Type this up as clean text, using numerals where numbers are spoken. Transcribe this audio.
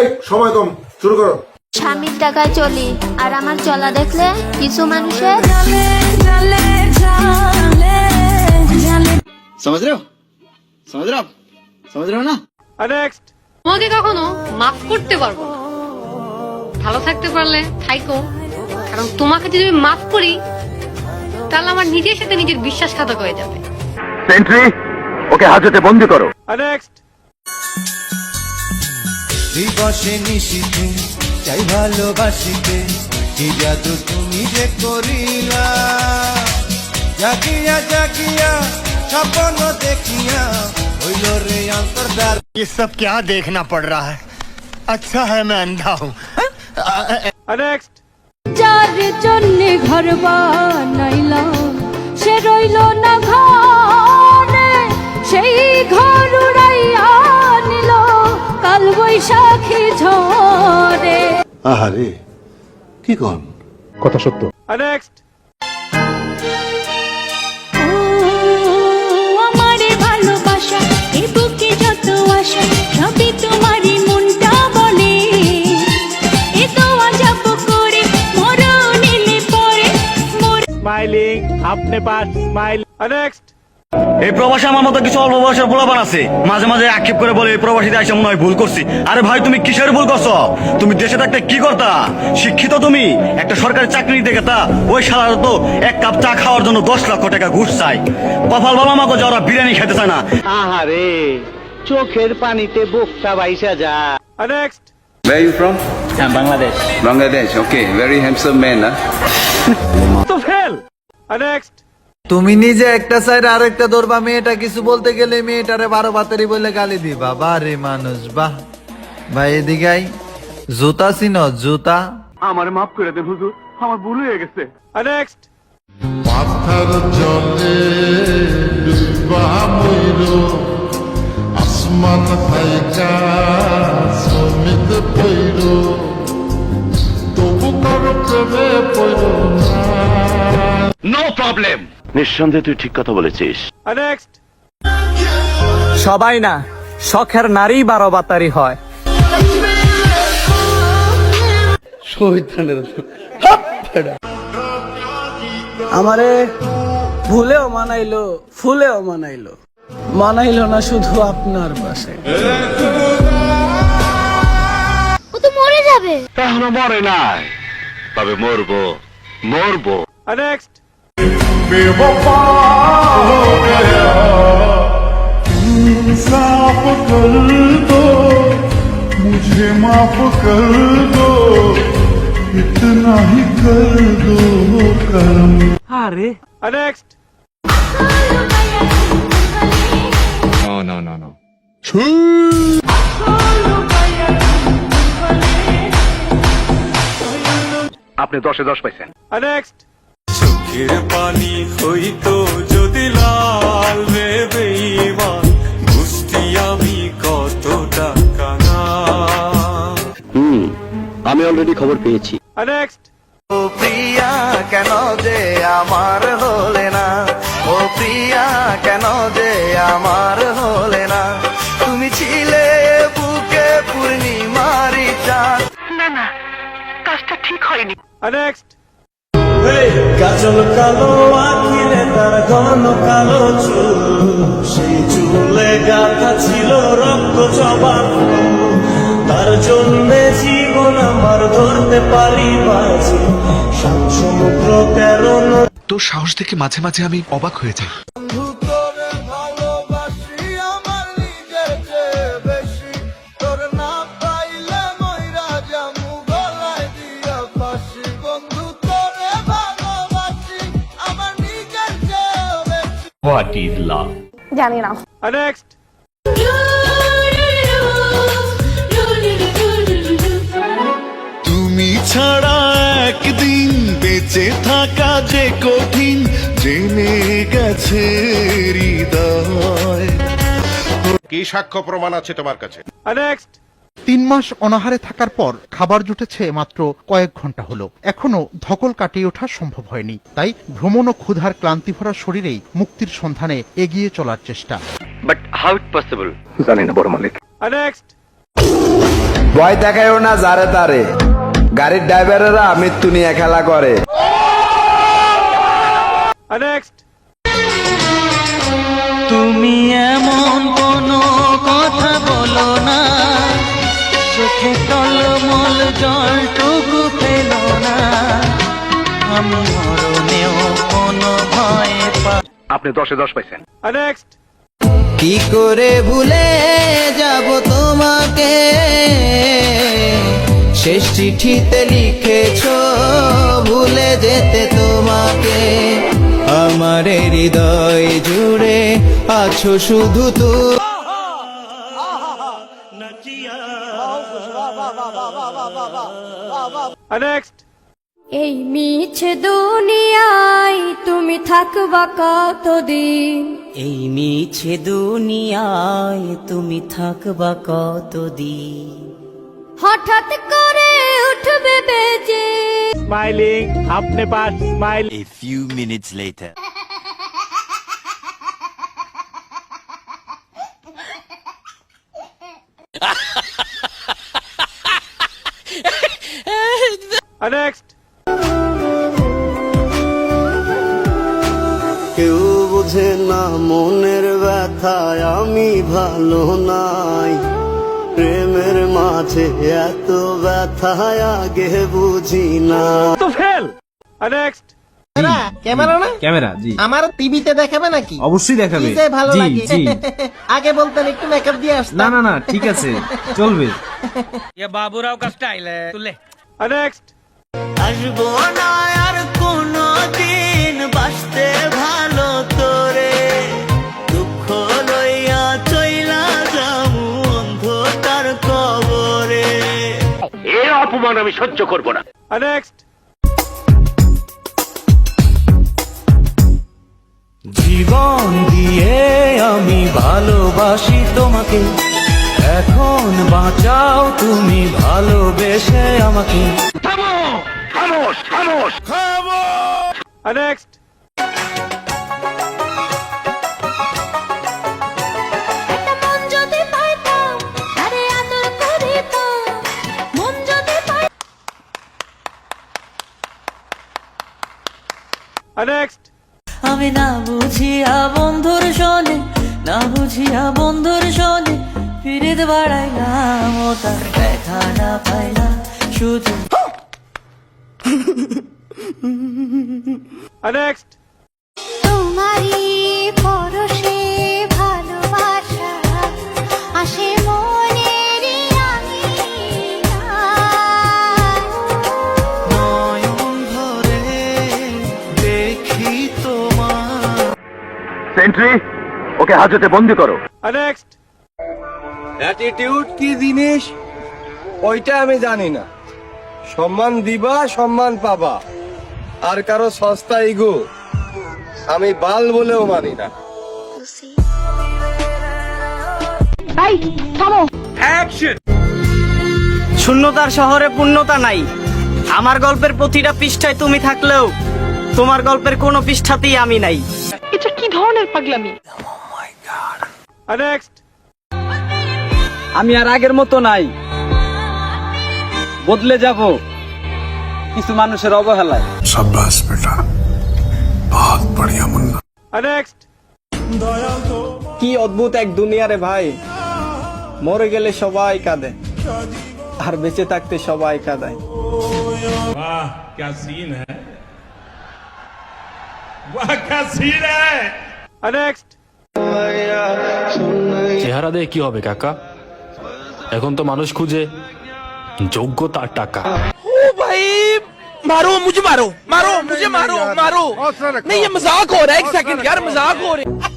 এই সময় কম, শুরু করো। স্বামীর টাকায় চলি, আর আমার চলা দেখলে কিছু মানুষের समझ रहे हो आप समझ रहे हो ना। নেক্সট। তোমাকে কখনো মাফ করতে পারবো না। ভালো থাকতে পারলে থাইকো, কারণ তোমাকে যদি আমি মাফ করি তাহলে আমার নিজের সাথে নিজের বিশ্বাসঘাতক হয়ে যাবে। সেন্ট্রি, ওকে হাজতে বন্দি করো। নেক্সট। দিবসে নিশিতে চাই ভালোবাসিতে, কি জাদু তুমি যে করিলা, জাগিয়া জাগিয়া স্বপ্ন দেখিয়া হইল রে অন্তর্দ্বার। ये सब क्या देखना पड़ रहा है? अच्छा है मैं अंधा हूँ। নেক্সট। যার জন্যে ঘর বানাইলাম সে রইল না ঘরে, সেই ঘর উড়াইয়া নিল কাল বৈশাখী ঝড়ে। আহারে, কি কোন কথা সত্য। নেক্সট। আমারে ভালোবাসা এ বুকে যত আশা সবই তোমারই মনটা বলে, এ তো আজব করে মরণ এলে পরে স্মাইলিং, আপনি পাস স্মাইল। নেক্সট। এই প্রবাসী আমার মতো কিছু অল্প বয়সের পোলাপান আছে, মাঝে মাঝে আক্ষেপ করে বলে এই প্রবাসীতে এসে মনে হয় ভুল করছি। আরে ভাই, তুমি কিসের ভুল করছো? তুমি দেশে থাকতে কি করতা? শিক্ষিত তুমি, একটা সরকারি চাকরি দেখে তা ওই শালারা তো এক কাপ চা খাওয়ার জন্য 10 লক্ষ টাকা ঘুষ চায়। কপাল ভালো আমাকে যারা বিরিয়ানি খেতে চায় না। আহারে, চোখের পানিতে বুকটা বাইসা যা। Next. Where are you from? Bangladesh. Bangladesh. Okay, very handsome man, huh? তো ফেল। নেক্সট। তুমি নিজে একটা সাইড আর একটা ধরবা, মেয়েটা কিছু বলতে গেলে মেয়েটারে 12 বাতারি বলে গালি দিবা। বারে মানুষ, বাহ ভাই এদিকে আই। জুতা চিনো? জুতা আমার মাফ করে দেন হুজুর, আমার ভুল হয়ে গেছে। নেক্সট। পাথার জলে ডুবা ময়ূর, আসমান থাইকা সমিত পৈর, তবু কার প্রেমে পৈর না। No problem. নিঃসন্দেহে তুই ঠিক কথা বলেছিস। নেক্সট। সবাই না, শখের নারী 12 বাতারি হয়। আমারে ভুলেও মানাইলো, ফুলেও মানাইলো, মানাইলো না শুধু আপনার পাশে। ও তো মরে যাবে। এখনো মরে নাই, তবে মরবো। নেক্সট। बेवफा हो गया, इंसाफ कर दो, मुझे माफ कर दो, इतना ही कर दो करम। আরে নেক্সট। No. আপনি 10-এ 10 পাইছেন। নেক্সট। চোখের পানি হইতো যদি লাল রে বেঈমান, বুঝতি আমি কতটা কানা। আমি অলরেডি খবর পেয়েছি। নেক্সট। ও প্রিয়া কেন যে আমার হলে না, ও প্রিয়া কেন যে আমার হলে না, তুমি ছিলে বুকে পূর্ণিমারি চাঁদ। নেক্সট। কাজল কালো আখিরে তার ঘন কালো চুল, সেই চুলে গাথা ছিল রক্ত জবা ফুল, তার জন্যে জীবন আমার ধরতে পারি বাজি, সমুদ্র তেরো। তোর সাহস দেখে মাঝে মাঝে আমি অবাক হয়ে যাই। What is love? জানি না। নেক্সট। তুমি ছাড়া একদিন বেঁচে থাকা যে কঠিন, জেনে গেছে হৃদয়। কি সাক্ষ্য প্রমাণ আছে তোমার কাছে? নেক্সট। 3 মাস অনাহারে থাকার পর খাবার জুটেছে মাত্র কয়েক ঘন্টা হলো, এখনো ধকল কাটিয়ে ওঠা সম্ভব হয়নি। তাই ভ্রমণ ও ক্ষুধার ক্লান্তি ভরা শরীরেই মুক্তির সন্ধানে এগিয়ে চলার চেষ্টা। But how it possible? জানি না বড় মালিক। নেক্সট। ভয় দেখায়ও না যারে তারে, গাড়ির ড্রাইভারেরা মৃত্যু নিয়ে খেলা করে। Next. তুমি এমন কোনো কথা বলো না, চোখে টলমল জলটুকু ফেলো না, আমি মরণেও কোনো ভয় আপনি 10-এ 10 পাইছেন। Next. কি করে ভুলে যাব তোমাকে, শেষ চিঠিতে লিখেছো ভুলে যেতে তোমাকে, আমার হৃদয় জুড়ে আছো শুধু তুমি। Next. এই মিছে দুনিয়ায় তুমি থাকবা কতদিন, এই মিছে দুনিয়ায় তুমি থাকবা কতদিন, হঠাৎ করে উঠবে বেজে। Smiling. अपने पास smile. A few minutes later. Next. কেউ বোঝে না মনের ব্যথায় আমি ভালো নাই, প্রেমের মাঝে এত ব্যথায় আগে বুঝি না। तो fail. Next. ক্যামেরা না? ক্যামেরা জি আমার টিভিতে দেখাবে নাকি? অবশ্যই দেখাবে। কি যে ভালো জি লাগে। জি আগে বলতেন একটু মেকআপ দিয়ে আসতাম। না না না ঠিক আছে চলবে। बाबूराव का स्टाइल है। तू ले। Next. আসবো না আর কোনো দিন বাঁচতে ভালো তোরে, দুঃখ লইয়া চইলা যামু অন্ধকার কবরে। এই অপমান আমি সহ্য করব না। Next. জীবন দিয়ে আমি ভালোবাসি তোমাকে, এখন বাঁচাও তুমি ভালোবেসে আমাকে। খামোশ খামোশ খামোশ। Next. মন যদি পাইতাম আরে আদর করিতাম, মন যদি Next. আমি না বুঝিয়া বন্ধুর শোনে, না বুঝিয়া বন্ধুর শোনে, ফিরে বাড়াইলাম ও তার দেখা না পাইলাম শুধু। Next. তোমারই পরশে ভালোবাসা আসে মনেরই আঙিনায়। নয়ন ভরে দেখি তোমার। সেন্ট্রি ওকে হাজতে বন্দি করো। Next. অ্যাটিটিউড কি জিনিস ওইটা আমি জানি না, সম্মান দিবা সম্মান পাবা, আর কারো সস্তা ইগো আমি বাল বলেও মানি না। Action. শূন্যতার শহরে পূর্ণতা নাই, আমার গল্পের প্রতিটা পৃষ্ঠায় তুমি থাকলেও তোমার গল্পের কোনো পৃষ্ঠাতেই আমি নাই। এটা কি ধরনের পাগলামি? Next. আমি আর আগের মতো নাই, বদলে যাব কিছু মানুষের অবহেলায়। शाबाश बेटा, बहुत बढ़िया मुन्ना। Next. কি অদ্ভুত এক দুনিয়া রে ভাই, মরে গেলে সবাই কাঁদে আর বেঁচে থাকতে সবাই কাঁদায়। वाह क्या सीन है, वाह क्या सीन है। Next. চেহারা দিয়ে কি হবে কাকা, এখন তো মানুষ খুঁজে যোগ্যতা আর টাকা। ओ भाई मारो मुझे, मारो मारो मुझे, मारो मारो नहीं ये मजाक हो रहा है, एक सेकंड यार मजाक हो रहा है।